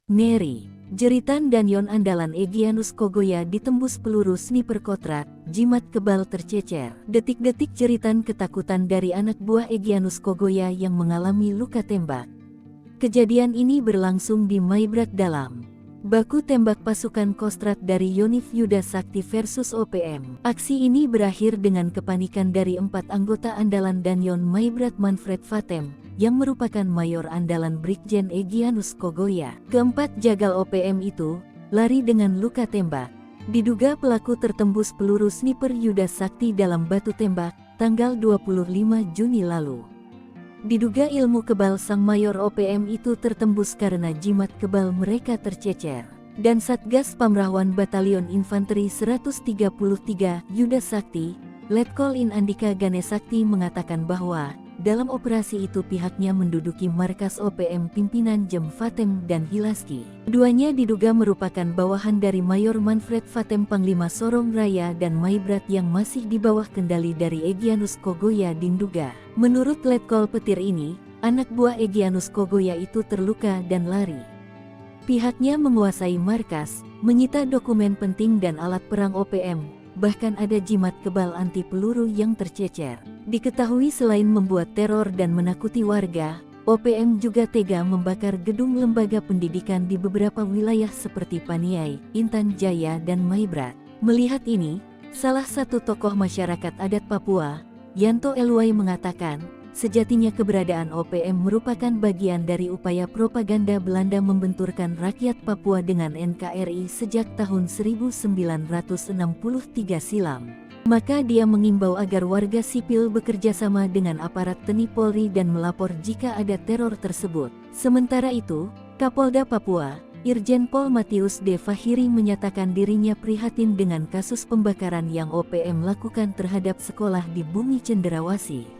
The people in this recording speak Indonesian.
Ngeri, jeritan Danyon andalan Egyanus Kogoya ditembus peluru sniper Kotra, jimat kebal tercecer. Detik-detik jeritan ketakutan dari anak buah Egyanus Kogoya yang mengalami luka tembak. Kejadian ini berlangsung di Maibrat Dalam. Baku tembak pasukan Kostrad dari Yonif Yuda Sakti versus OPM. Aksi ini berakhir dengan kepanikan dari 4 anggota andalan Danyon Maibrat Manfred Fatem, yang merupakan mayor andalan Brigjen Egyanus Kogoya. Keempat jagal OPM itu lari dengan luka tembak. Diduga pelaku tertembus peluru sniper Yuda Sakti dalam batu tembak, tanggal 25 Juni lalu. Diduga ilmu kebal sang mayor OPM itu tertembus karena jimat kebal mereka tercecer. Dan Satgas Pamrahwan Batalion Infanteri 133 Yuda Sakti, Letkol In Andika Ganesakti mengatakan bahwa dalam operasi itu pihaknya menduduki markas OPM pimpinan Jem Fatem dan Hilaski. Keduanya diduga merupakan bawahan dari Mayor Manfred Fatem Panglima Sorong Raya dan Maibrat yang masih di bawah kendali dari Egyanus Kogoya Dinduga. Menurut Letkol Petir ini, anak buah Egyanus Kogoya itu terluka dan lari. Pihaknya menguasai markas, menyita dokumen penting dan alat perang OPM. Bahkan ada jimat kebal anti peluru yang tercecer. Diketahui selain membuat teror dan menakuti warga, OPM juga tega membakar gedung lembaga pendidikan di beberapa wilayah seperti Paniai, Intan Jaya dan Maibrat. Melihat ini, salah satu tokoh masyarakat adat Papua, Yanto Elwai mengatakan, sejatinya keberadaan OPM merupakan bagian dari upaya propaganda Belanda membenturkan rakyat Papua dengan NKRI sejak tahun 1963 silam. Maka dia mengimbau agar warga sipil bekerja sama dengan aparat TNI Polri dan melapor jika ada teror tersebut. Sementara itu, Kapolda Papua, Irjen Pol Matius D. Fahiri menyatakan dirinya prihatin dengan kasus pembakaran yang OPM lakukan terhadap sekolah di Bumi Cenderawasih.